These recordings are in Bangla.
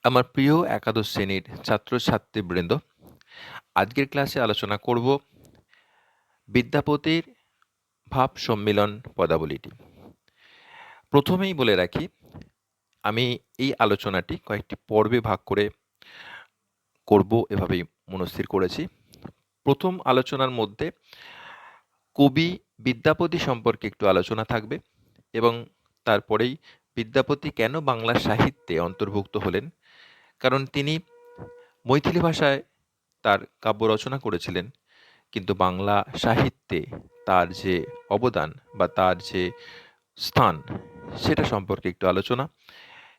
আমার প্রিয় একাদশ শ্রেণীর ছাত্রছাত্রীবৃন্দ, আজকের ক্লাসে আলোচনা করব বিদ্যাপতির ভাব সম্মিলন পদাবলীটি। প্রথমেই বলে রাখি, আমি এই আলোচনাটি কয়েকটি পর্বে ভাগ করে করব এভাবেই মনস্থির করেছি। প্রথম আলোচনার মধ্যে কবি বিদ্যাপতি সম্পর্কে একটু আলোচনা থাকবে এবং তারপরেই বিদ্যাপতি কেন বাংলা সাহিত্যে অন্তর্ভুক্ত হলেন, কারণ তিনি মৈথিলি ভাষায় তার কাব্য রচনা করেছিলেন, কিন্তু বাংলা সাহিত্যে তার যে অবদান বা তার যে স্থান সেটা সম্পর্কে একটু আলোচনা,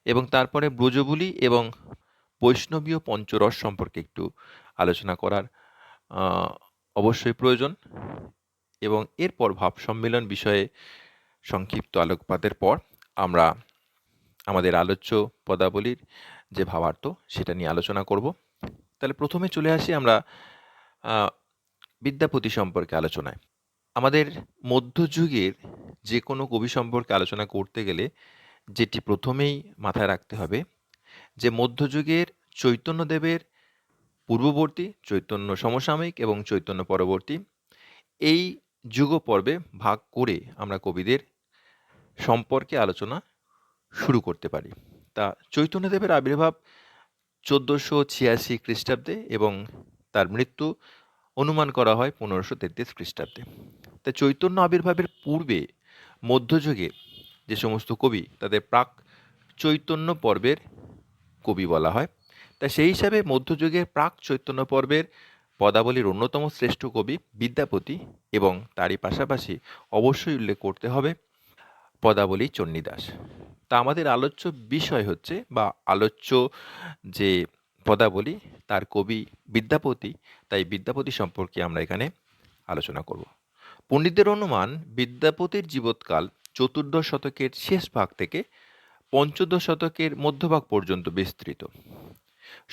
এবং তারপরে ব্রজবুলি এবং বৈষ্ণবীয় পঞ্চরস সম্পর্কে একটু আলোচনা করার আহ, অবশ্যই প্রয়োজন। এবং এরপর ভাব সম্মেলন বিষয়ে সংক্ষিপ্ত আলোকপাতের পর আমরা আমাদের আলোচ্য পদাবলীর যে ভাবার্থ সেটা নিয়ে আলোচনা করব। তাহলে প্রথমে চলে আসি আমরা আহ, বিদ্যাপতি সম্পর্কে আলোচনায়। আমাদের মধ্যযুগের যে কোনো কবি সম্পর্কে আলোচনা করতে গেলে যেটি প্রথমেই মাথায় রাখতে হবে, যে মধ্যযুগের চৈতন্যদেবের পূর্ববর্তী, চৈতন্য সমসাময়িক এবং চৈতন্য পরবর্তী, এই যুগ পর্বে ভাগ করে আমরা কবিদের সম্পর্কে আলোচনা শুরু করতে পারি। তা চৈতন্যদেবের আবির্ভাব 1486 খ্রিস্টাব্দে এবং তার মৃত্যু অনুমান করা হয় 1533 খ্রিস্টাব্দে। তাই চৈতন্য আবির্ভাবের পূর্বে মধ্যযুগে যে সমস্ত কবি তাদের প্রাক চৈতন্য পর্বের কবি বলা হয়। তাই সেই হিসাবে মধ্যযুগের প্রাক চৈতন্য পর্বের পদাবলীর অন্যতম শ্রেষ্ঠ কবি বিদ্যাপতি, এবং তারই পাশাপাশি অবশ্যই উল্লেখ করতে হবে পদাবলী চণ্ডীদাস। তা আমাদের আলোচ্য বিষয় হচ্ছে বা আলোচ্য যে পদাবলী, তার কবি বিদ্যাপতি, তাই বিদ্যাপতি সম্পর্কে আমরা এখানে আলোচনা করব। পণ্ডিতদের অনুমান বিদ্যাপতির জীবৎকাল চতুর্দশ শতকের শেষ ভাগ থেকে পঞ্চদশ শতকের মধ্যভাগ পর্যন্ত বিস্তৃত।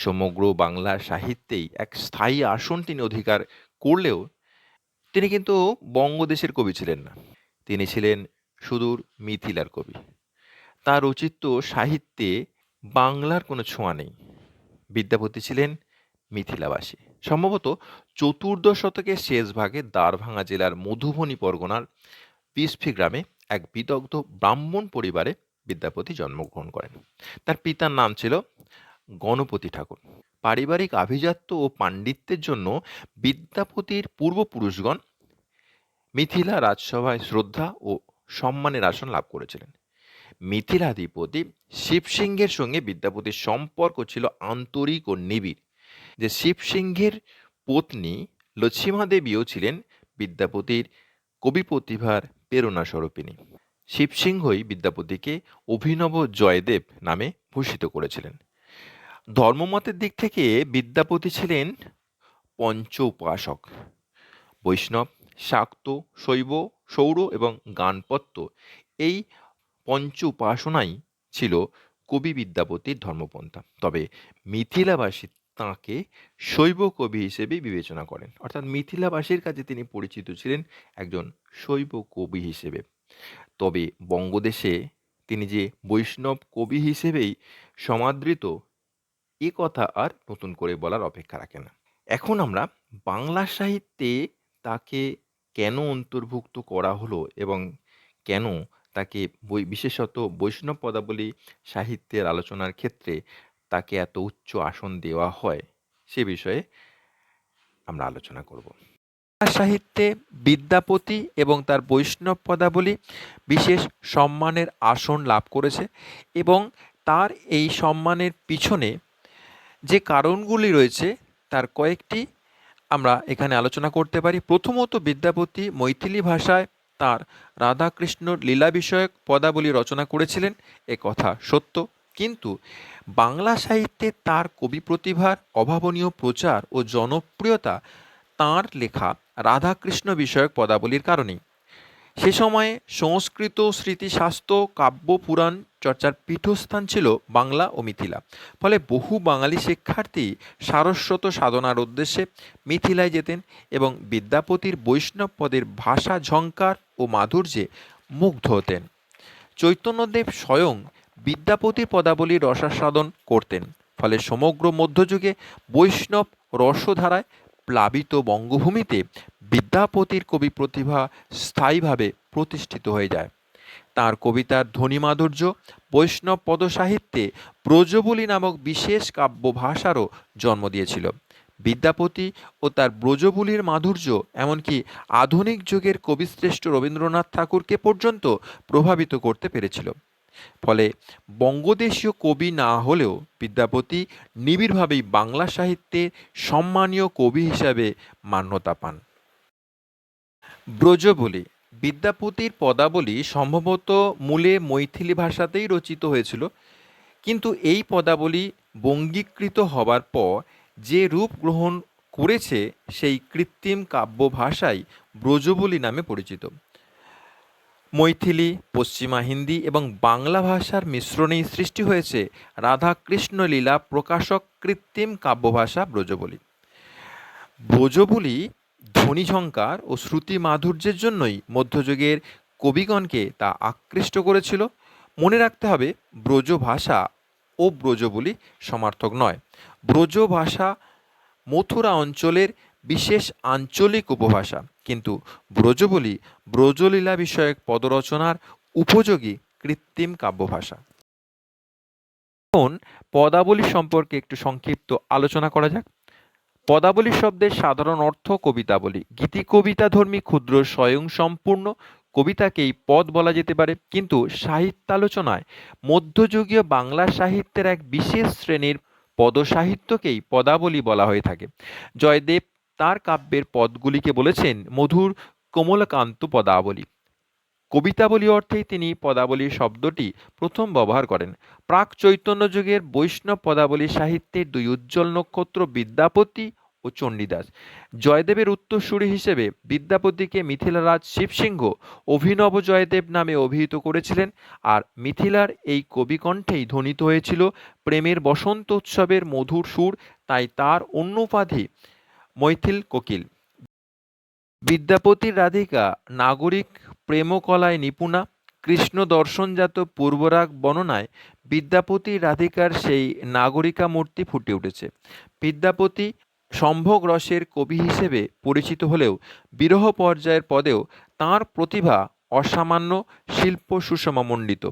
সমগ্র বাংলা সাহিত্যেই এক স্থায়ী আসন তিনি অধিকার করলেও তিনি কিন্তু বঙ্গদেশের কবি ছিলেন না, তিনি ছিলেন সুদূর মিথিলার কবি। তার রচিত সাহিত্যে বাংলার কোনো ছোঁয়া নেই। বিদ্যাপতি ছিলেন মিথিলাবাসী। সম্ভবত চতুর্দশ শতকের শেষ ভাগে দ্বারভাঙা জেলার মধুবনী পরগনার পিসফি গ্রামে এক বিদগ্ধ ব্রাহ্মণ পরিবারে বিদ্যাপতি জন্মগ্রহণ করেন। তার পিতার নাম ছিল গণপতি ঠাকুর। পারিবারিক আভিজাত্য ও পাণ্ডিত্যের জন্য বিদ্যাপতির পূর্বপুরুষগণ মিথিলা রাজসভায় শ্রদ্ধা ও সম্মানের আসন লাভ করেছিলেন। মিথিলাধিপতি শিবসিংহের সঙ্গে বিদ্যাপতির সম্পর্ক ছিল আন্তরিক ও নিবিড়। যে শিবসিংহের পত্নী লক্ষ্মীমা দেবীও ছিলেন বিদ্যাপতির কবি প্রতিভার প্রেরণা স্বরূপিণী। শিবসিংহই বিদ্যাপতিকে অভিনব জয়দেব নামে ভূষিত করেছিলেন। ধর্মমতের দিক থেকে বিদ্যাপতি ছিলেন পঞ্চ উপাসক। বৈষ্ণব, শাক্ত, শৈব, সৌর এবং গানপত্য, এই পঞ্চ উপাসনাই ছিল কবি বিদ্যাপতির ধর্মপন্থা। তবে মিথিলাবাসী তাঁকে শৈব কবি হিসেবে বিবেচনা করেন, অর্থাৎ মিথিলাবাসীর কাছে তিনি পরিচিত ছিলেন একজন শৈব কবি হিসেবে। তবে বঙ্গদেশে তিনি যে বৈষ্ণব কবি হিসেবেই সমাদৃত, এ কথা আর নতুন করে বলার অপেক্ষা রাখে না। এখন আমরা বাংলা সাহিত্যে তাকে কেন অন্তর্ভুক্ত করা হলো এবং কেন তাকে বিশেষত বৈষ্ণব পদাবলী সাহিত্যের আলোচনার ক্ষেত্রে তাকে এত উচ্চ আসন দেওয়া হয়, সে বিষয়ে আমরা আলোচনা করব। সাহিত্যে বিদ্যাপতি এবং তার বৈষ্ণব পদাবলী বিশেষ সম্মানের আসন লাভ করেছে, এবং তার এই সম্মানের পিছনে যে কারণগুলি রয়েছে তার কয়েকটি আমরা এখানে আলোচনা করতে পারি। প্রথমত, বিদ্যাপতি মৈথিলি ভাষায় তার রাধাকৃষ্ণ লীলা বিষয়ক পদাবলী রচনা করেছিলেন, এ কথা সত্য। কিন্তু বাংলা সাহিত্যে তার কবি প্রতিভার অভাবনীয় প্রচার ও জনপ্রিয়তা তাঁর লেখা রাধাকৃষ্ণ বিষয়ক পদাবলীর কারণেই। সে সময়ে সংস্কৃত স্মৃতিশাস্ত্র কাব্য পুরাণ চর্চার পীঠস্থান ছিল বাংলা ও মিথিলা। ফলে বহু বাঙালি শিক্ষার্থী সারস্বত সাধনার উদ্দেশ্যে মিথিলায় যেতেন এবং বিদ্যাপতির বৈষ্ণব পদের ভাষা ঝঙ্কার ও মাধুর্যে মুগ্ধ হতেন। চৈতন্যদেব স্বয়ং বিদ্যাপতির পদাবলীর রসাস্বাদন করতেন। ফলে সমগ্র মধ্যযুগে বৈষ্ণব রসধারায় প্লাবিত বঙ্গভূমিতে বিদ্যাপতির কবি প্রতিভা স্থায়ীভাবে প্রতিষ্ঠিত হয়ে যায়। তাঁর কবিতার ধ্বনিমাধুর্য বৈষ্ণব পদসাহিত্যে ব্রজবুলি নামক বিশেষ কাব্য ভাষারও জন্ম দিয়েছিল। বিদ্যাপতি ও তার ব্রজবুলির মাধুর্য এমনকি আধুনিক যুগের কবিশ্রেষ্ঠ রবীন্দ্রনাথ ঠাকুরকে পর্যন্ত প্রভাবিত করতে পেরেছিল। ফলে বঙ্গদেশীয় কবি না হলেও বিদ্যাপতি নিবিড়ভাবেই বাংলা সাহিত্যে সম্মানীয় কবি হিসাবে মান্যতা পান। ব্রজবুলি বিদ্যাপতির পদাবলী সম্ভবত মূলে মৈথিলি ভাষাতেই রচিত হয়েছিল, কিন্তু এই পদাবলী বঙ্গীকৃত হবার পর যে রূপ গ্রহণ করেছে সেই কৃত্রিম কাব্য ভাষাই ব্রজবুলি নামে পরিচিত। মৈথিলি, পশ্চিমা হিন্দি এবং বাংলা ভাষার মিশ্রণেই সৃষ্টি হয়েছে রাধাকৃষ্ণ লীলা প্রকাশক কৃত্রিম কাব্যভাষা ব্রজবুলি। ব্রজবুলি ধ্বনিঝঙ্কার ও শ্রুতি মাধুর্যের জন্যই মধ্যযুগের কবিগণকে তা আকৃষ্ট করেছিল। মনে রাখতে হবে, ব্রজ ভাষা ও ব্রজবুলি সমার্থক নয়। ব্রজ ভাষা মথুরা অঞ্চলের বিশেষ আঞ্চলিক উপভাষা, কিন্তু ব্রজবুলি ব্রজলীলা বিষয়ক পদরচনার উপযোগী কৃত্রিম কাব্যভাষা। এখন পদাবলী সম্পর্কে একটু সংক্ষিপ্ত আলোচনা করা যাক। পদাবলী শব্দের সাধারণ অর্থ কবিতাবলী। গীতিকবিতাধর্মী ক্ষুদ্র স্বয়ংসম্পূর্ণ কবিতাকেই পদ বলা যেতে পারে, কিন্তু সাহিত্যালোচনায় মধ্যযুগীয় বাংলা সাহিত্যের এক বিশেষ শ্রেণীর পদসাহিত্যকেই পদাবলী বলা হয়ে থাকে। জয়দেব তার কাব্যের পদগুলিকে বলেছেন মধুর কোমলকান্ত পদাবলী। কবিতাবলী অর্থেই তিনি পদাবলী শব্দটি প্রথম ব্যবহার করেন। প্রাক চৈতন্য যুগের বৈষ্ণব পদাবলী সাহিত্যের দুই উজ্জ্বল নক্ষত্র বিদ্যাপতি ও চণ্ডীদাস। জয়দেবের উত্তরসূরি হিসেবে বিদ্যাপতিকে মিথিলারাজ শিবসিংহ অভিনব জয়দেব নামে অভিহিত করেছিলেন, আর মিথিলার এই কবিকণ্ঠেই ধ্বনিত হয়েছিল প্রেমের বসন্ত উৎসবের মধুর সুর, তাই তার অন্য উপাধি মৈথিল কোকিল। বিদ্যাপতির রাধিকা নাগরিক প্রেমকলায় নিপুণা। কৃষ্ণ দর্শনজাত পূর্বরাগ বর্ণনায় বিদ্যাপতির রাধিকার সেই নাগরিকা মূর্তি ফুটে উঠেছে। বিদ্যাপতি সম্ভোগ রসের কবি হিসেবে পরিচিত হলেও বিরহ পর্যায়ের পদেও তাঁর প্রতিভা অসামান্য, শিল্প সুষমামণ্ডিত।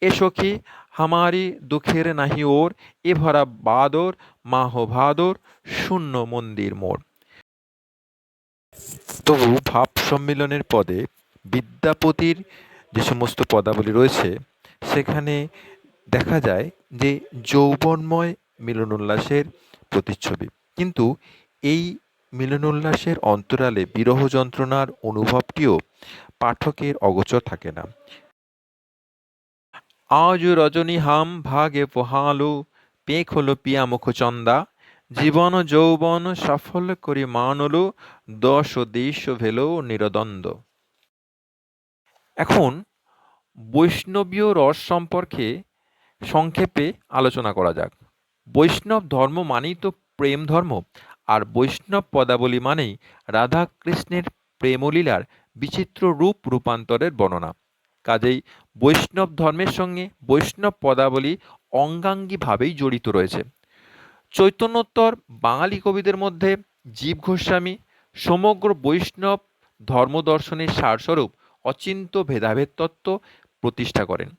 এ সখী হামারি দুঃখের নাহি ওর, এ ভরা বাদর মাহ ভাদর, শূন্য মন্দির মোর। তবু ভাব সম্মিলনের পদে বিদ্যাপতির যে সমস্ত পদাবলী রয়েছে সেখানে দেখা যায় যে যৌবনময় মিলনোল্লাসের প্রতিচ্ছবি, কিন্তু এই মিলনোল্লাসের অন্তরালে বিরহ যন্ত্রণার অনুভবটিও পাঠকের অগোচর থাকে না। আজ রজনী হাম ভাগে পোহালো, পেক হলো পিয়া মুখচন্দা, জীবন যৌবন সফল করি মানলো, দশ দেশ ভেলো নিরদ্বন্দ্ব। এখন বৈষ্ণবীয় রস সম্পর্কে সংক্ষেপে আলোচনা করা যাক। বৈষ্ণব ধর্ম মানেই তো প্রেম ধর্ম, আর বৈষ্ণব পদাবলী মানেই রাধা কৃষ্ণের প্রেমলীলার বিচিত্র রূপ রূপান্তরের বর্ণনা। কাজেই বৈষ্ণব ধর্মের সঙ্গে বৈষ্ণব পদাবলী অঙ্গাঙ্গীভাবেই জড়িত রয়েছে। চৈতন্যোত্তর বাঙালি কবিদের মধ্যে জীব গোস্বামী সমগ্র বৈষ্ণব ধর্মদর্শনের সারস্বরূপ অচিন্ত্য ভেদাভেদ তত্ত্ব প্রতিষ্ঠা করেন।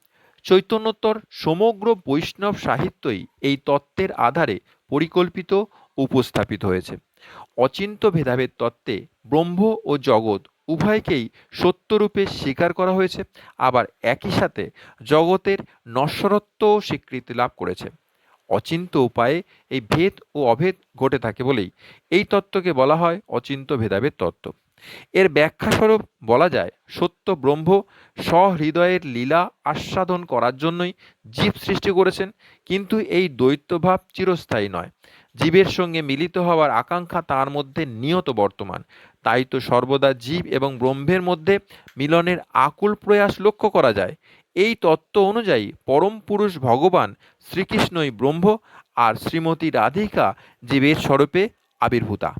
চৈতন্যোত্তর সমগ্র বৈষ্ণব সাহিত্যই এই তত্ত্বের আধারে পরিকল্পিত উপস্থাপিত হয়েছে। অচিন্ত্য ভেদাভেদ তত্ত্বে ব্রহ্ম ও জগৎ উভয়কেই সত্যরূপে স্বীকার করা হয়েছে, আবার একই সাথে জগতের নশ্বরত্বও স্বীকৃতি লাভ করেছে। অচিন্ত্য উপায়ে এই ভেদ ও অভেদ ঘটে থাকে বলেই এই তত্ত্বকে বলা হয় অচিন্ত্য ভেদাভেদ তত্ত্ব। এর ব্যাখ্যাস্বরূপ বলা যায়, সত্য ব্রহ্ম সহৃদয়ের লীলা আস্বাদন করার জন্যই জীব সৃষ্টি করেছেন, কিন্তু এই দ্বৈতভাব চিরস্থায়ী নয়। জীবের সঙ্গে মিলিত হওয়ার আকাঙ্ক্ষা তার মধ্যে নিয়ত বর্তমান। তাই তো সর্বদা জীব এবং ব্রহ্মের মধ্যে মিলনের আকুল প্রয়াস লক্ষ্য করা যায়। এই তত্ত্ব অনুযায়ী পরম পুরুষ ভগবান শ্রীকৃষ্ণই ব্রহ্ম, আর শ্রীমতী রাধিকা জীবের স্বরূপে আবির্ভূতা।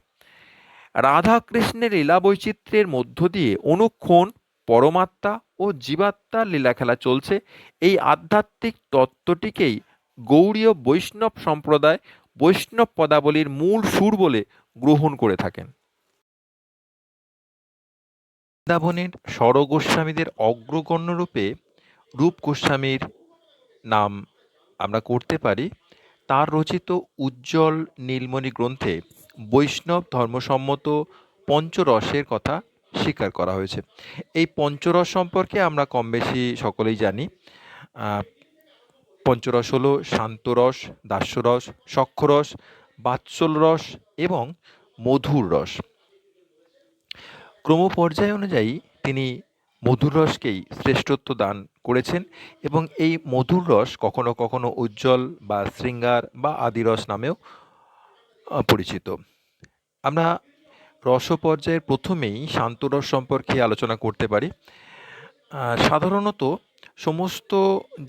রাধা কৃষ্ণের লীলা বৈচিত্র্যের মধ্য দিয়ে অনুক্ষণ পরমাত্মা ও জীবাত্মার লীলাখেলা চলছে। এই আধ্যাত্মিক তত্ত্বটিকেই গৌড়ীয় বৈষ্ণব সম্প্রদায় বৈষ্ণব পদাবলীর মূল সুর বলে গ্রহণ করে থাকেন। বৃন্দাবনের স্বরগোস্বামীদের অগ্রগণ্যরূপে রূপ গোস্বামীর নাম আমরা করতে পারি। তার রচিত উজ্জ্বল নীলমণি গ্রন্থে বৈষ্ণব ধর্মসম্মত পঞ্চরসের কথা স্বীকার করা হয়েছে। এই পঞ্চরস সম্পর্কে আমরা কম বেশি সকলেই জানি। পঞ্চরস হলো শান্তরস, দাস্যরস, সখ্যরস, বাৎসল্যরস এবং মধুর রস। ক্রমপর্যায় অনুযায়ী তিনি মধুর রসকেই শ্রেষ্ঠত্ব দান করেছেন এবং এই মধুর রস কখনো কখনো উজ্জ্বল বা শৃঙ্গার বা আদিরস নামেও পরিচিত। আমরা রস পর্যায়ের প্রথমেই শান্তরস সম্পর্কে আলোচনা করতে পারি। সাধারণত সমস্ত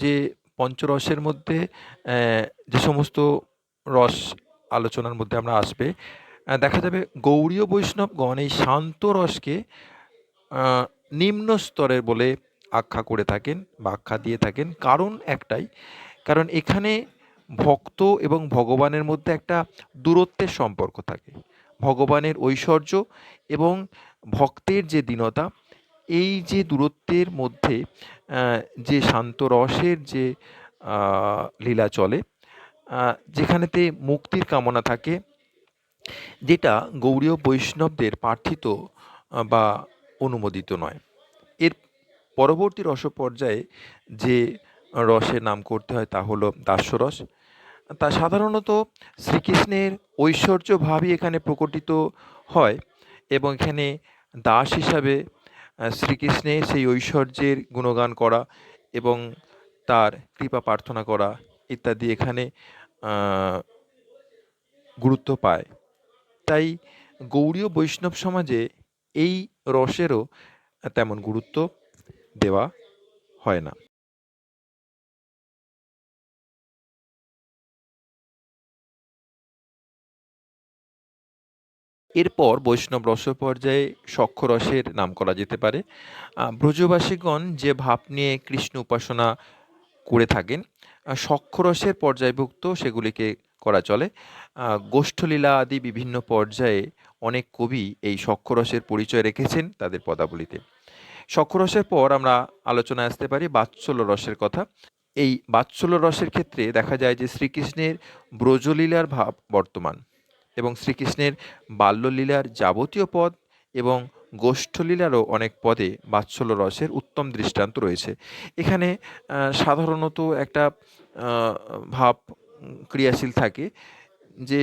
যে পঞ্চরসের মধ্যে যে সমস্ত রস আলোচনার মধ্যে আমরা আসবে, দেখা যাবে গৌড়ীয় বৈষ্ণবগণ এই শান্ত রসকে নিম্ন স্তরের বলে আখ্যা করে থাকেন বা আখ্যা দিয়ে থাকেন। কারণ একটাই, কারণ এখানে ভক্ত এবং ভগবানের মধ্যে একটা দূরত্বের সম্পর্ক থাকে। ভগবানের ঐশ্বর্য এবং ভক্তের যে দীনতা, এই যে দূরত্বের মধ্যে যে শান্ত রসের যে লীলা চলে, যেখানেতে মুক্তির কামনা থাকে, যেটা গৌড়ীয় বৈষ্ণবদের প্রার্থিত বা অনুমোদিত নয়। এর পরবর্তী রস পর্যায়ে যে রসের নাম করতে হয় তা হলো দাস্যরস। তা সাধারণত শ্রীকৃষ্ণের ঐশ্বর্যভাবই এখানে প্রকটিত হয় এবং এখানে দাস হিসাবে শ্রীকৃষ্ণের সেই ঐশ্বর্যের গুণগান করা এবং তার কৃপা প্রার্থনা করা ইত্যাদি এখানে গুরুত্ব পায়। তাই গৌড়ীয় বৈষ্ণব সমাজে এই রসেরও তেমন গুরুত্ব দেওয়া হয় না। এরপর বৈষ্ণব রস পর্যায়ে সখ্য রসের নাম করা যেতে পারে। ব্রজবাসীগণ যে ভাব নিয়ে কৃষ্ণ উপাসনা করে থাকেন, সখ্য রসের পর্যায়ভুক্ত সেগুলিকে করা চলে। গোষ্ঠলীলা আদি বিভিন্ন পর্যায়ে অনেক কবি এই সখ্য রসের পরিচয় রেখেছেন তাদের পদাবলিতে। সখ্য রসের পর আমরা আলোচনায় আসতে পারি বাৎসল্য রসের কথা। এই বাৎসল্য রসের ক্ষেত্রে দেখা যায় যে শ্রীকৃষ্ণের ব্রজলীলার ভাব বর্তমান এবং শ্রীকৃষ্ণের বাল্যলীলার যাবতীয় পদ এবং গোষ্ঠলীলারও অনেক পদে বাৎসল্য রসের উত্তম দৃষ্টান্ত রয়েছে। এখানে সাধারণত একটা ভাব ক্রিয়াশীল থাকে যে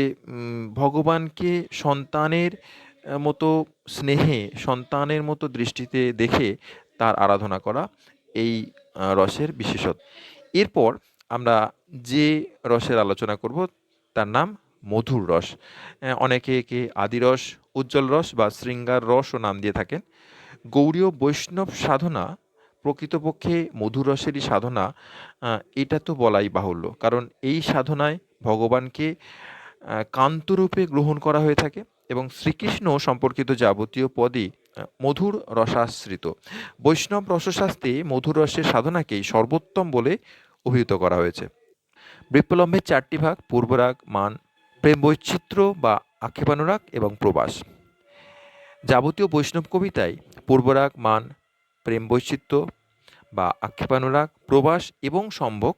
ভগবানকে সন্তানের মতো স্নেহে, সন্তানের মতো দৃষ্টিতে দেখে তার আরাধনা করা এই রসের বিশেষত্ব। এরপর আমরা যে রসের আলোচনা করব তার নাম মধুর রস। অনেকে একে আদিরস, উজ্জ্বল রস বা শৃঙ্গার রসও নাম দিয়ে থাকেন। গৌড়ীয় বৈষ্ণব সাধনা প্রকৃতপক্ষে মধুর রসেরই সাধনা, এটা তো বলাই বাহুল্য। কারণ এই সাধনায় ভগবানকে কান্তরূপে গ্রহণ করা হয়ে থাকে এবং শ্রীকৃষ্ণ সম্পর্কিত যাবতীয় পদই মধুর রসাশ্রিত। বৈষ্ণব রসশাস্ত্রে মধুর রসের সাধনাকেই সর্বোত্তম বলে অভিহিত করা হয়েছে। বিপ্লম্বের চারটি ভাগ: পূর্বরাগ, মান, প্রেম বৈচিত্র্য বা আক্ষেপানুরাগ এবং প্রবাস। যাবতীয় বৈষ্ণব কবিতায় পূর্বরাগ, মান, প্রেম বৈচিত্র্য বা আক্ষেপানুরাগ, প্রবাস এবং সম্ভোগ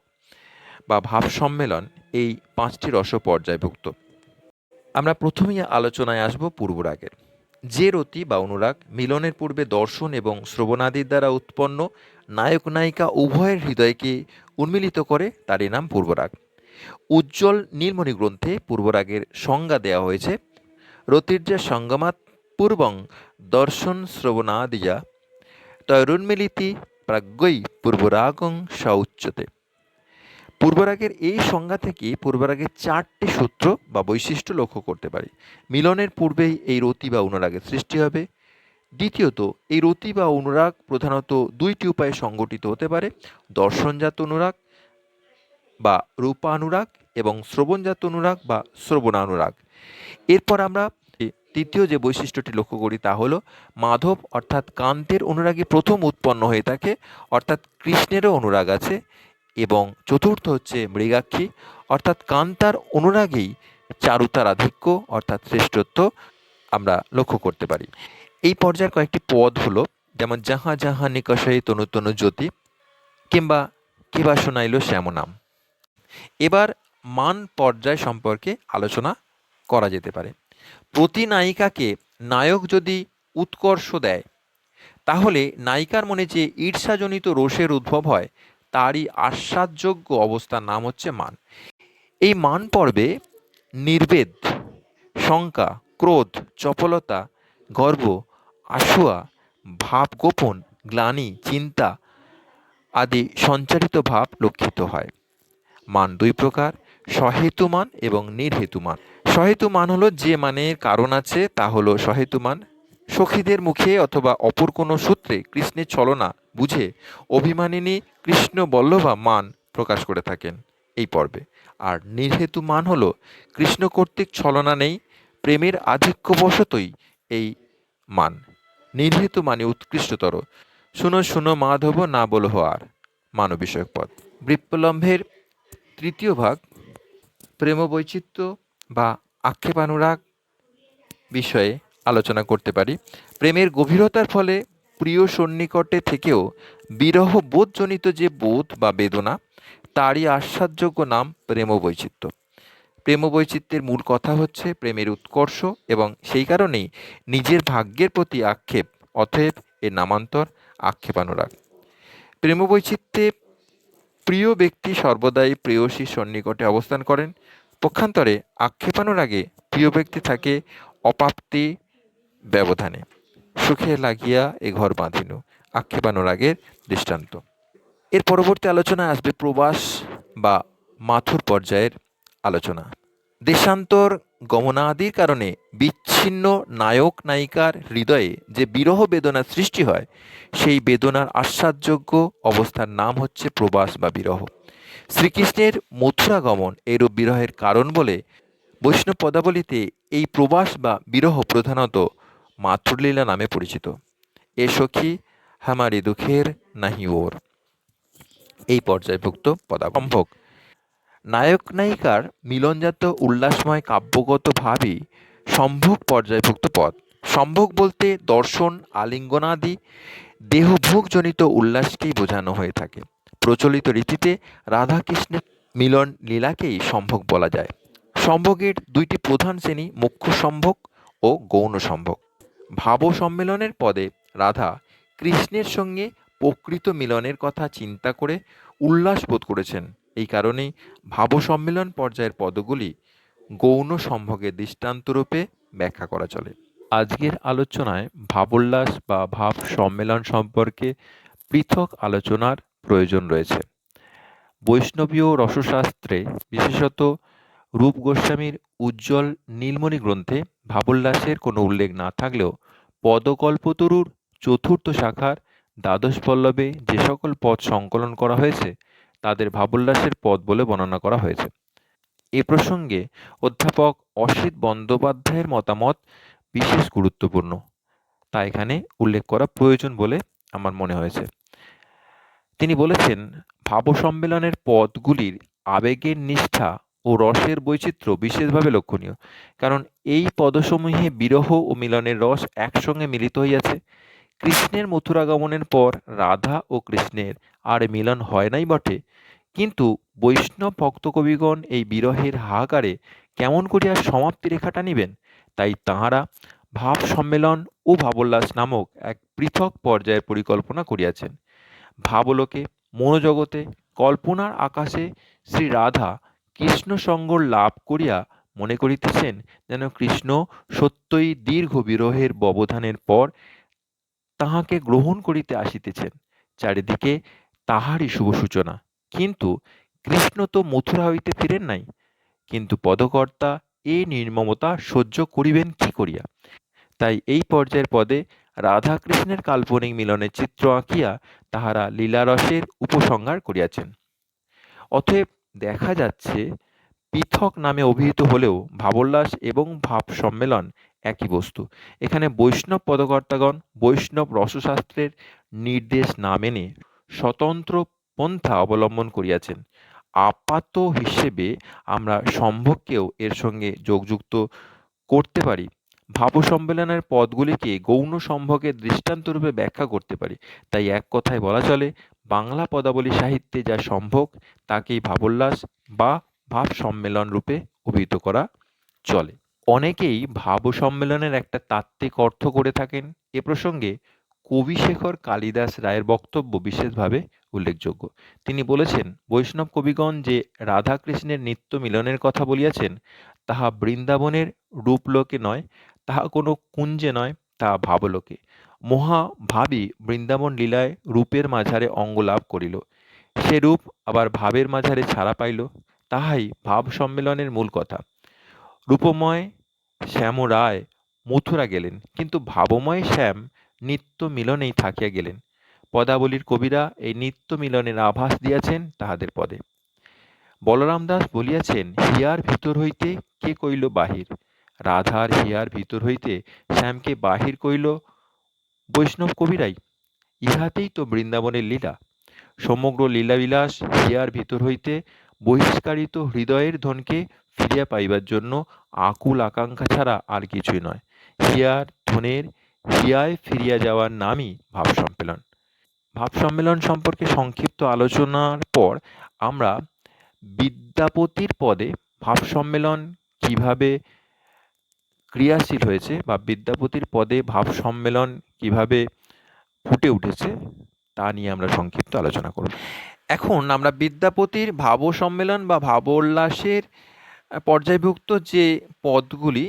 বা ভাব সম্মেলন এই পাঁচটি রস পর্যায়ভুক্ত। আমরা প্রথমেই আলোচনায় আসব পূর্বরাগের। যে রতি বা অনুরাগ মিলনের পূর্বে দর্শন এবং শ্রবণাদির দ্বারা উৎপন্ন নায়ক নায়িকা উভয়ের হৃদয়কে উন্মিলিত করে তারই নাম পূর্বরাগ। উজ্জ্বল নীলমণি গ্রন্থে পূর্বরাগের সংজ্ঞা দেওয়া হয়েছে: রতির্যা সঙ্গমাৎ পূর্বং দর্শন শ্রবণাদিজা তৈরুন্মিলিতি প্রাজ্ঞৈ পূর্বরাগং সউচ্যতে। পূর্বরাগের এই সংজ্ঞা থেকে পূর্বরাগের চারটি সূত্র বা বৈশিষ্ট্য লক্ষ্য করতে পারি। মিলনের পূর্বেই এই রতি বা অনুরাগের সৃষ্টি হবে। দ্বিতীয়ত, এই রতি বা অনুরাগ প্রধানত দুইটি উপায়ে সংগঠিত হতে পারে: দর্শনজাত অনুরাগ বা রূপানুরাগ এবং শ্রবণজাত অনুরাগ বা শ্রবণানুরাগ। এরপর আমরা তৃতীয় যে বৈশিষ্ট্যটি লক্ষ্য করি তা হলো মাধব অর্থাৎ কান্তের অনুরাগী প্রথম উৎপন্ন হয়ে থাকে, অর্থাৎ কৃষ্ণেরও অনুরাগ আছে। এবং চতুর্থ হচ্ছে মৃগাক্ষী, অর্থাৎ কান্তার অনুরাগেই চারুতার আধিক্য অর্থাৎ শ্রেষ্ঠত্ব আমরা লক্ষ্য করতে পারি। এই পর্যায়ের কয়েকটি পদ হলো যেমন যাহা যাহা নিকষে তনু তনু জ্যোতি কিংবা কিবা শোনাইল শ্যামনাম। এবার মান পর্যায় সম্পর্কে আলোচনা করা যেতে পারে। প্রতি নায়িকাকে নায়ক যদি উৎকর্ষ দেয়, তাহলে নায়িকার মনে যে ঈর্ষাজনিত রোষের উদ্ভব হয়, তারই আস্বাদযোগ্য অবস্থার নাম হচ্ছে মান। এই মান পর্বে নির্বেদ, শঙ্কা, ক্রোধ, চপলতা, গর্ব, আশুয়া, ভাব গোপন, গ্লানি, চিন্তা আদি সঞ্চারিত ভাব লক্ষিত হয়। মান দুই প্রকার, সহেতু মান এবং নির্হেতু মান। সহেতু মান হলো যে মানের কারণ আছে তা হলো সহেতু মান। সখীদের মুখে অথবা অপর কোনো সূত্রে কৃষ্ণের ছলনা বুঝে অভিমানিনী কৃষ্ণ বল্লভা মান প্রকাশ করে থাকেন এই পর্বে। আর নির্হেতু মান হলো কৃষ্ণ কর্তৃক ছলনা নেই, প্রেমের আধিক্যবশতই এই মান। নির্হেতু মানে উৎকৃষ্টতর। শুনো শুনো মাধব না বলহ আর, মান বিষয়ক পদ। বিপ্লম্ভের তৃতীয় ভাগ প্রেম বৈচিত্র্য বা আক্ষেপানুরাগ বিষয়ে আলোচনা করতে পারি। প্রেমের গভীরতার ফলে প্রিয় সন্নিকটে থেকেও বিরহ বোধজনিত যে বোধ বা বেদনা, তারই আস্বাদযোগ্য নাম প্রেম বৈচিত্র্য। প্রেম বৈচিত্র্যের মূল কথা হচ্ছে প্রেমের উৎকর্ষ এবং সেই কারণেই নিজের ভাগ্যের প্রতি আক্ষেপ, অতএব এর নামান্তর আক্ষেপানুরাগ। প্রেম বৈচিত্র্যে প্রিয় ব্যক্তি সর্বদাই প্রেয়সীর সন্নিকটে অবস্থান করেন। পক্ষান্তরে আক্ষেপানুরাগে প্রিয় ব্যক্তি থাকে অপ্রাপ্তি ব্যবধানে। সুখে লাগিয়া এ ঘর বাঁধিনু, আক্ষেপানুরাগের দৃষ্টান্ত। এর পরবর্তী আলোচনায় আসবে প্রবাস বা মাথুর পর্যায়ের আলোচনা। দেশান্তর গমনাদির কারণে বিচ্ছিন্ন নায়ক নায়িকার হৃদয়ে যে বিরহ বেদনা সৃষ্টি হয়, সেই বেদনার আস্বাদযোগ্য অবস্থার নাম হচ্ছে প্রবাস বা বিরহ। শ্রীকৃষ্ণের মথুরা গমন এরূপ বিরহের কারণ বলে বৈষ্ণব পদাবলিতে এই প্রবাস বা বিরহ প্রধানত মাথুরলীলা নামে পরিচিত। এ সখী হামারি দুঃখের নাহি ওর, এই পর্যায়ভুক্ত পদাবলী। নায়ক নায়িকার মিলনজাত উল্লাসময় কাব্যগত ভাবই সম্ভোগ পর্যায়ভুক্ত পদ। সম্ভোগ বলতে দর্শন, আলিঙ্গনাদি দেহভোগজনিত উল্লাসকেই বোঝানো হয়ে থাকে। প্রচলিত রীতিতে রাধাকৃষ্ণের মিলন লীলাকেই সম্ভোগ বলা যায়। সম্ভোগের দুইটি প্রধান শ্রেণী, মুখ্য সম্ভোগ ও গৌণ সম্ভোগ। ভাব সম্মেলনের পদে রাধা কৃষ্ণের সঙ্গে প্রকৃত মিলনের কথা চিন্তা করে উল্লাস বোধ করেছেন। এই কারণেই ভাব সম্মেলন পর্যায়ের পদগুলি গৌণ সম্ভোগের দৃষ্টান্তরূপে ব্যাখ্যা করা চলে। আজকের আলোচনায় ভাবোল্লাস বা ভাব সম্মেলন সম্পর্কে পৃথক আলোচনার প্রয়োজন রয়েছে। বৈষ্ণবীয় রসশাস্ত্রে বিশেষত রূপ গোস্বামীর উজ্জ্বল নীলমণি গ্রন্থে ভাবোল্লাসের কোনো উল্লেখ না থাকলেও পদকল্পতরুর চতুর্থ শাখার দ্বাদশ পল্লবে যে সকল পদ সংকলন করা হয়েছে তাদের ভাবোল্লাসের পদ বলে বর্ণনা করা হয়েছে। এ প্রসঙ্গে অধ্যাপক অসিত বন্দ্যোপাধ্যায়ের মতামত বিশেষ গুরুত্বপূর্ণ, তা এখানে উল্লেখ করা প্রয়োজন বলে আমার মনে হয়েছে। তিনি বলেছেন, ভাব সম্মেলনের পদগুলির আবেগের নিষ্ঠা ও রসের বৈচিত্র্য বিশেষভাবে লক্ষণীয়, কারণ এই পদসমূহে বিরহ ও মিলনের রস একসঙ্গে মিলিত হইয়াছে। কৃষ্ণের মথুরাগমনের পর রাধা ও কৃষ্ণের আর মিলন হয় নাই বটে, কিন্তু বৈষ্ণব ভক্তকবিগণ এই বিরহের হাহাকারে কেমন করিয়া সমাপ্তি রেখা টানিবেন, তাই তাঁহারা ভাব সম্মেলন ও ভাবোল্লাস নামক এক পৃথক পর্যায়ের পরিকল্পনা করিয়াছেন। ভাবলোকে, মনোজগতে, কল্পনার আকাশে শ্রী রাধা কৃষ্ণ সঙ্গ লাভ করিয়া মনে করিতেছেন যেন কৃষ্ণ সত্যই দীর্ঘ বিরহের ব্যবধানের পর তাহাকে গ্রহণ করিতে আসিতেছেন। চারিদিকে তাহারই শুভ সূচনা। কিন্তু কৃষ্ণ তো মথুরা হইতে ফিরেন নাই, কিন্তু পদকর্তা এ নির্মমতা সহ্য করিবেন কি করিয়া? তাই এই পর্যায়ের পদে রাধা কৃষ্ণের কাল্পনিক মিলনের চিত্র আঁকিয়া তাহারা লীলারসের উপসংহার করিয়াছেন। অতএব দেখা যাচ্ছে, পৃথক নামে অভিহিত হলেও ভাবোল্লাস এবং ভাব সম্মেলন একই বস্তু। এখানে বৈষ্ণব পদকর্তাগণ বৈষ্ণব রসশাস্ত্রের নির্দেশ না মেনে স্বতন্ত্র পন্থা অবলম্বন করিয়াছেন। আপাত হিসেবে আমরা সম্ভোগকেও এর সঙ্গে যোগযুক্ত করতে পারি। ভাব সম্মেলনের পদগুলিকে গৌণ সম্ভোগের দৃষ্টান্তরূপে ব্যাখ্যা করতে পারি। তাই এক কথায় বলা চলে, বাংলা পদাবলী সাহিত্যে যা সম্ভোগ তাকেই ভাবোল্লাস বা ভাব সম্মেলন রূপে অভিহিত করা চলে। অনেকেই ভাব সম্মেলনের একটা তাত্ত্বিক অর্থ করে থাকেন। এ প্রসঙ্গে কবিশেখর কালিদাস রায়ের বক্তব্য বিশেষভাবে উল্লেখযোগ্য। তিনি বলেছেন, বৈষ্ণব কবিগণ যে রাধাকৃষ্ণের নিত্য মিলনের কথা বলিয়াছেন, তাহা বৃন্দাবনের রূপলোকে নয়, তাহা কোনো কুঞ্জে নয়, তাহা ভাবলোকে। মহাভাবী বৃন্দাবন লীলায় রূপের মাঝারে অঙ্গ লাভ করিল, সে রূপ আবার ভাবের মাঝারে ছাড়া পাইল, তাহাই ভাব সম্মেলনের মূল কথা। রূপময় শ্যামরায় মথুরা গেলেন, কিন্তু ভাবময় শ্যাম নিত্য মিলনেই থাকিয়া গেলেন। পদাবলীর কবিরা এই নিত্য মিলনের আভাস দিয়াছেন তাহাদের পদে। বলরাম দাস বলিয়াছেন, হিয়ার ভিতর হইতে কে কইল বাহির। রাধার হিয়ার ভিতর হইতে শ্যামকে বাহির কইল বৈষ্ণব কবিরাই। ইহাতেই তো বৃন্দাবনের লীলা। সমগ্র লীলাবিলাস হিয়ার ভিতর হইতে বহিষ্কারিত হৃদয়ের ধনকে ফিরিয়া পাইবার জন্য আকুল আকাঙ্ক্ষা ছাড়া আর কিছুই নয়। হিয়ার ধনের হিয়ায় ফিরিয়া যাওয়ার নামই ভাব সম্মেলন। ভাব সম্মেলন সম্পর্কে সংক্ষিপ্ত আলোচনার পর আমরা বিদ্যাপতির পদে ভাব সম্মেলন কিভাবে ক্রিয়াশীল হয়েছে বা বিদ্যাপতির পদে ভাব সম্মেলন কিভাবে ফুটে উঠেছে তা নিয়ে আমরা সংক্ষিপ্ত আলোচনা করব। এখন আমরা বিদ্যাপতির ভাব সম্মেলন বা ভাবোল্লাসের পর্যায়ভুক্ত যে পদগুলি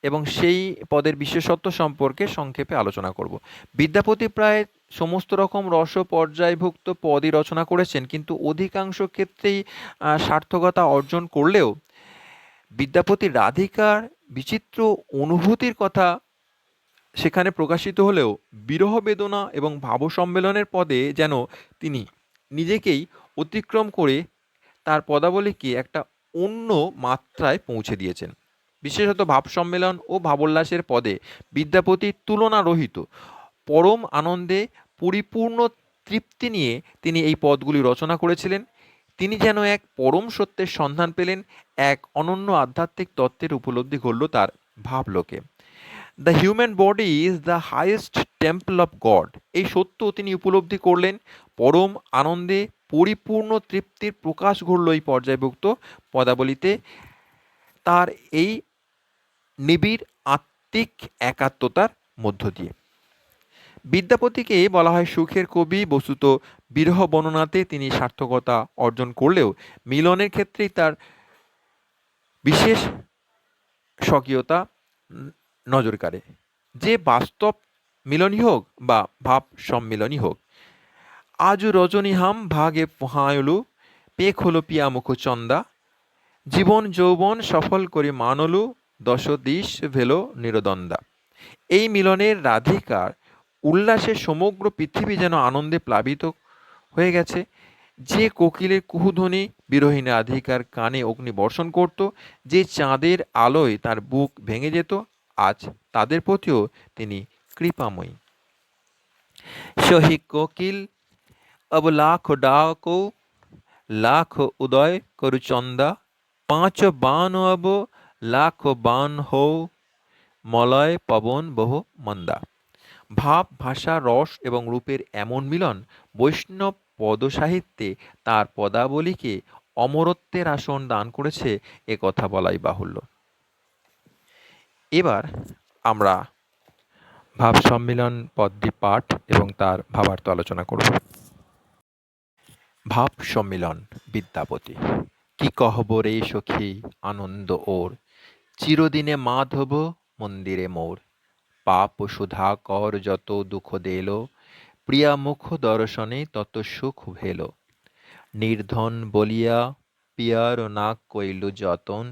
এবং সেই পদের বিশেষত্ব সম্পর্কে সংক্ষেপে আলোচনা করব। বিদ্যাপতি প্রায় সমস্ত রকম রস পর্যায়ভুক্ত পদই রচনা করেছেন, কিন্তু অধিকাংশ ক্ষেত্রেই সার্থকতা অর্জন করলেও বিদ্যাপতির রাধিকার বিচিত্র অনুভূতির কথা সেখানে প্রকাশিত হলেও বিরহ বেদনা এবং ভাব সম্মেলনের পদে যেন তিনি নিজেকেই অতিক্রম করে তার পদাবলীকে একটা অন্য মাত্রায় পৌঁছে দিয়েছেন। বিশেষত ভাব সম্মেলন ও ভাবোল্লাসের পদে বিদ্যাপতির তুলনারহিত পরম আনন্দে পরিপূর্ণ তৃপ্তি নিয়ে তিনি এই পদগুলি রচনা করেছিলেন। তিনি যেন এক পরম সত্যের সন্ধান পেলেন, এক অনন্য আধ্যাত্মিক তত্ত্বের উপলব্ধি ঘটল তার ভাবলোকে। The human body is the highest temple of God. এই সত্য তিনি উপলব্ধি করলেন। পরম আনন্দে পরিপূর্ণ তৃপ্তির প্রকাশ ঘটল এই পর্যায়ভুক্ত পদাবলীতে। তার এই নিবিড় আত্মিক একাত্মতার মধ্য দিয়ে বিদ্যাপতিকে বলা হয় সুখের কবি। বস্তুত বিরহ বর্ণনাতে তিনি সার্থকতা অর্জন করলেও মিলনের ক্ষেত্রেই তার বিশেষ স্বকীয়তা নজর কাড়ে। যে বাস্তব মিলনই হোক বা ভাব সম্মিলনই হোক। আজু রজনী হাম ভাগে পোহায়লু, পেক হলো পিয়া মুখ চন্দা, জীবন যৌবন সফল করে মানলু, দশ দিশ ভেলো নিরদন্দা। এই মিলনের রাধিকার উল্লাসে সমগ্র পৃথিবী যেন আনন্দে প্লাবিত হয়ে গেছে। যে কোকিলের কুহুধ্বনি বিরহীন রাধিকার কানে অগ্নি বর্ষণ করত, যে চাঁদের আলোয় তার বুক ভেঙে যেত, আজ তাদের প্রতিও তিনি কৃপাময়ী। সহি কোকিল अब लाख डाको, लाख उदय करु चंदा, पांच बान अब लाख बान हो, মলয় পবন বহু মন্দা। ভাব ভাষা রস এবং রূপের এমন মিলন বৈষ্ণব পদসাহিত্যে তার পদাবলীকে অমরত্বের আসন দান করেছে, এ কথা বলাই বাহুল্য। এবার আমরা ভাব সম্মিলন পদটি পাঠ এবং তার ভাবার্থ আলোচনা করব। ভাব সম্মিলন বিদ্যাপতি। কি কহব রে সখী আনন্দ ওর, চিরদিনে মাধব মন্দিরে মোর। পাপ সুধা কর যত দুঃখ দেল, প্রিয়া মুখ দর্শনে তত সুখ ভেল। নির্ধন বলিয়া পিয়ার না কইল যতন,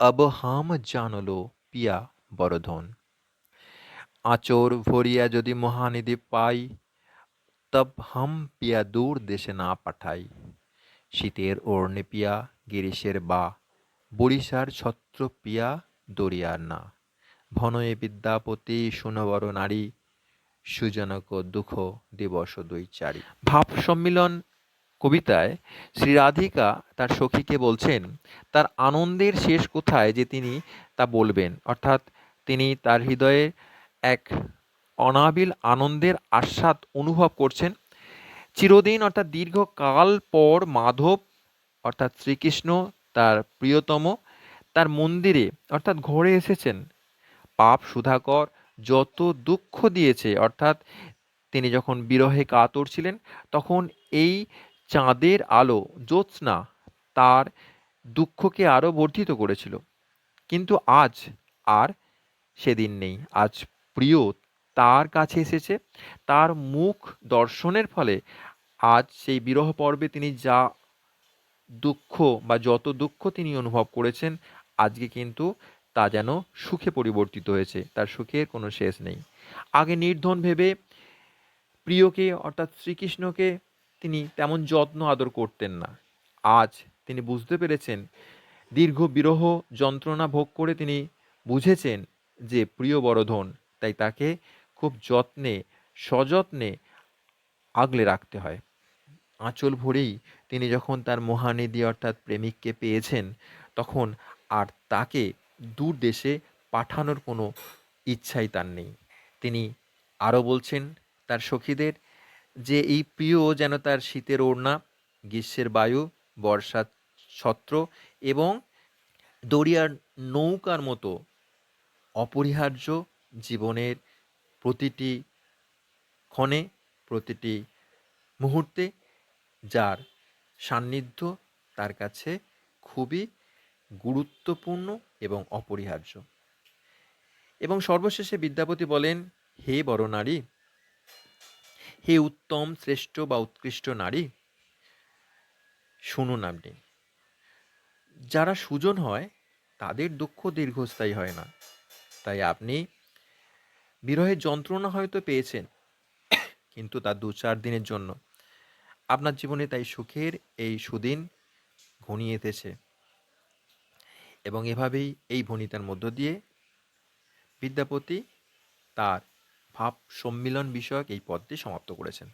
अब हम জানলো পিয়া বরধন। আঁচর ভরিয়া যদি মহানিধি পাই, তব হাম পিয়া দূর দেশে না পাঠাই। শীতের ওড়নে পিয়া গিরিশের বা, বরিশার ছত্র পিয়া দরিয়ার না। ভনয়ে বিদ্যাপতি সুনবর নারী, সুজনক দুঃখ দিবস দুই চারি। ভাব সম্মিলন কবিতায় শ্রী রাধিকা তার সখীকে বলছেন তার আনন্দের শেষ কোথায় যে তিনি তা বলবেন, অর্থাৎ তিনি তার হৃদয়ে এক অনাবিল আনন্দের আস্বাদ অনুভব করছেন। চিরদিন অর্থাৎ দীর্ঘকাল পর মাধব অর্থাৎ শ্রীকৃষ্ণ তার প্রিয়তম তার মন্দিরে অর্থাৎ ঘরে এসেছেন। পাপ সুধাকর যত দুঃখ দিয়েছে, অর্থাৎ তিনি যখন বিরহে কাতর ছিলেন, তখন এই চাঁদের আলো জ্যোৎস্না তার দুঃখকে আরো বর্ধিত করেছিল। কিন্তু আজ আর সেদিন নেই। আজ প্রিয় তার কাছে এসেছে। তার মুখ দর্শনের ফলে আজ সেই বিরহ পর্বে তিনি যা দুঃখ বা যত দুঃখ তিনি অনুভব করেছেন, আজকে কিন্তু তা যেন সুখে পরিবর্তিত হয়েছে। তার সুখের কোনো শেষ নেই। আগে নির্ধন ভেবে প্রিয়কে অর্থাৎ শ্রীকৃষ্ণকে তিনি তেমন যত্ন আদর করতেন না। আজ তিনি বুঝতে পেরেছেন, দীর্ঘ বিরহ যন্ত্রণা ভোগ করে তিনি বুঝেছেন যে প্রিয় বড় ধন, তাই তাকে খুব যত্নে সযত্নে আগলে রাখতে হয়। আঁচল ভরেই তিনি যখন তার মহানিধি অর্থাৎ প্রেমিককে পেয়েছেন, তখন আর তাকে দূর দেশে পাঠানোর কোনো ইচ্ছাই তার নেই। তিনি আরও বলছেন তার সখীদের যে এই প্রিয় যেন তার শীতের ওড়না, গ্রীষ্মের বায়ু, বর্ষার ছত্র এবং দরিয়ার নৌকার মতো অপরিহার্য জীবনের প্রতিটি ক্ষণে, প্রতিটি মুহূর্তে, যার সান্নিধ্য তার কাছে খুবই গুরুত্বপূর্ণ এবং অপরিহার্য। এবং সর্বশেষে বিদ্যাপতি বলেন, হে বড় নারী, হে উত্তম শ্রেষ্ঠ বা উৎকৃষ্ট নারী, শুনুন আপনি, যারা সুজন হয় তাদের দুঃখ দীর্ঘস্থায়ী হয় না। তাই আপনি বিরহের যন্ত্রণা হয়তো পেয়েছেন, কিন্তু তা ২-৪ দিনের জন্য। আপনার জীবনে তাই সুখের এই সুদিন ঘনিয়ে এসেছে। এবং এভাবেই এই ভণিতার মধ্য দিয়ে বিদ্যাপতি তার ভাব সম্মিলন বিষয়ক এই পদটি সমাপ্ত করেছেন।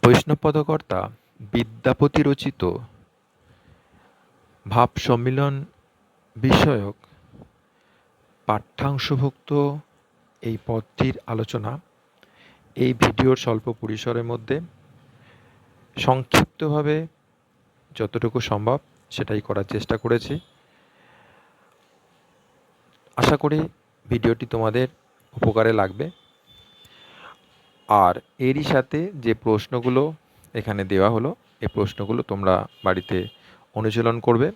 বৈষ্ণব পদকর্তা বিদ্যাপতি রচিত ভাব সম্মিলন বিষয়ক পাঠ্যাংশভুক্ত এই পদটির আলোচনা এই ভিডিওর স্বল্প পরিসরের মধ্যে সংক্ষিপ্তভাবে যতটুকু সম্ভব সেটাই করার চেষ্টা করেছি। আশা করি ভিডিওটি তোমাদের উপকারে লাগবে। আর এরই সাথে যে প্রশ্নগুলো এখানে দেওয়া হলো এই প্রশ্নগুলো তোমরা বাড়িতে অনুশীলন করবে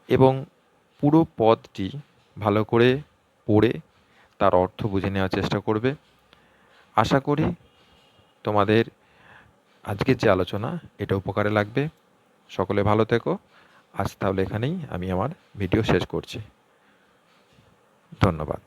এবং পুরো পদটি ভালো করে পড়ে তার অর্থ বুঝে নেওয়ার চেষ্টা করবে। আশা করি তোমাদের আজকের যে আলোচনা এটা উপকারে লাগবে। সকলে ভালো থেকো। আজ তাহলে এখানেই আমি আমার ভিডিও শেষ করছি। ধন্যবাদ।